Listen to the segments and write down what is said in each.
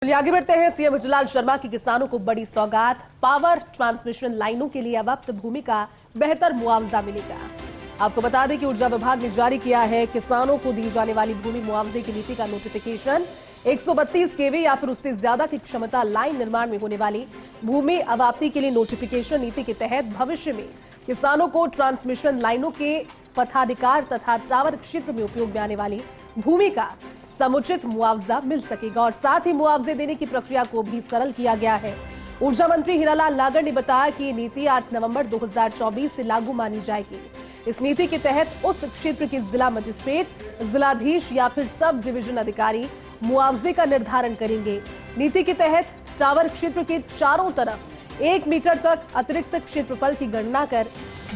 चलिए आगे बढ़ते हैं। सीएम हिजलाल शर्मा की किसानों को बड़ी सौगात। पावर ट्रांसमिशन लाइनों के लिए अवक्त भूमि का बेहतर मुआवजा मिलेगा। आपको बता दें कि ऊर्जा विभाग ने जारी किया है किसानों को दी जाने वाली भूमि मुआवजे की नीति का नोटिफिकेशन। 132 केवी या फिर उससे ज्यादा की क्षमता लाइन निर्माण में होने वाली भूमि अवाप्ति के लिए नोटिफिकेशन नीति के तहत भविष्य में किसानों को ट्रांसमिशन लाइनों के पथाधिकार तथा टावर क्षेत्र में उपयोग में आने वाली भूमि का समुचित मुआवजा मिल सकेगा और साथ ही मुआवजे देने की प्रक्रिया को भी सरल किया गया है। ऊर्जा मंत्री हीरालाल नागर ने बताया कि ये नीति 8 नवंबर 2024 से लागू मानी जाएगी। इस नीति के तहत उस क्षेत्र के जिला मजिस्ट्रेट, जिलाधीश या फिर सब डिवीजन अधिकारी मुआवजे का निर्धारण करेंगे। नीति के तहत टावर क्षेत्र के चारों तरफ 1 मीटर तक अतिरिक्त क्षेत्रफल की गणना कर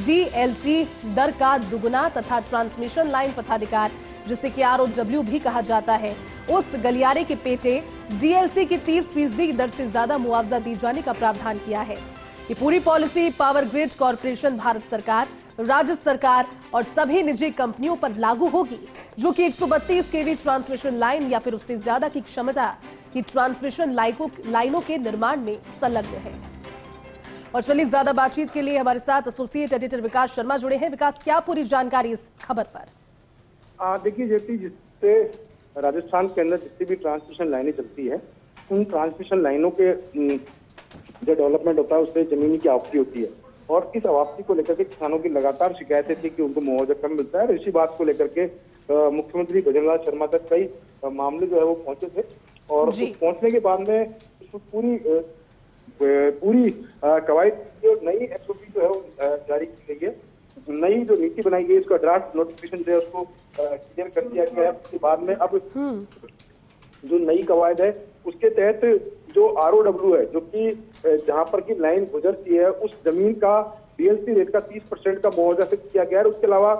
डीएलसी दर का दुगुना तथा ट्रांसमिशन लाइन पथाधिकार, जिसे कि आरओडब्ल्यू भी कहा जाता है, उस गलियारे के पेटे डीएलसी की 30% दर से ज्यादा मुआवजा दी जाने का प्रावधान किया है। ये पूरी policy power grid corporation, Bharat सरकार, राज्य सरकार और सभी निजी कंपनियों पर लागू होगी जो कि 132 केवी ट्रांसमिशन लाइन या फिर उससे ज्यादा की क्षमता की ट्रांसमिशन लाइनों के निर्माण में संलग्न है। और चलिए ज्यादा बातचीत के लिए हमारे साथ एसोसिएट एडिटर विकास शर्मा जुड़े हैं। विकास, क्या पूरी जानकारी इस खबर पर? देखिए जेपी, जिससे राजस्थान के अंदर जितनी भी ट्रांसमिशन लाइनें चलती है, उन ट्रांसमिशन लाइनों के जो डेवलपमेंट होता है उससे जमीनी की आवाप्ती होती है और इस आवाप्ती को लेकर के किसानों की लगातार शिकायतें थी कि उनको मुआवजा कम मिलता है। और इसी बात को लेकर के मुख्यमंत्री भजनलाल शर्मा तक कई मामले जो है वो पहुंचे थे और पहुंचने के बाद में पूरी कवायद जो नई एसओपी जो है वो जारी की गई है। नई जो नीति बनाई गई, इसका ड्राफ्ट नोटिफिकेशन जो है उसको क्लियर कर दिया गया है। उसके बाद में अब जो नई कवायद है उसके तहत जो आरओडब्ल्यू है, जो कि जहां पर की लाइन गुजरती है, उस जमीन का डीएलसी रेट का 30% का मुआवजा फिक्स किया गया है। उसके अलावा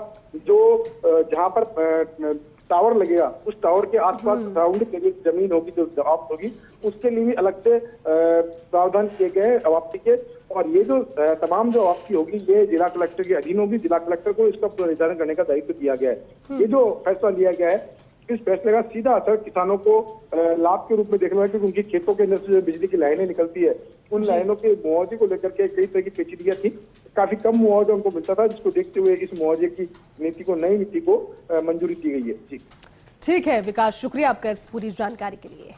जो जहां पर टावर लगेगा, उस टावर के आसपास सराउंडिंग एरिया की जमीन होगी जो जवाब होगी, उसके लिए भी अलग से प्रावधान किए गए हैं अवाप्ती के। और ये जो तमाम जो अवाप्ती होगी ये जिला कलेक्टर के अधीन होगी। जिला कलेक्टर को इसका निर्धारण करने का दायित्व दिया गया है। ये जो फैसला लिया गया है, इस फैसले का सीधा असर किसानों को लाभ के रूप में देखना है, क्योंकि उनकी खेतों के अंदर से जो बिजली की लाइनें निकलती है, उन लाइनों के मुआवजे को लेकर के कई तरह की पेचीदगियां थी। काफी कम मुआवजा उनको मिलता था, जिसको देखते हुए इस मुआवजे की नीति को, नई नीति को मंजूरी दी गई है। जी ठीक है विकास, शुक्रिया आपका इस पूरी जानकारी के लिए।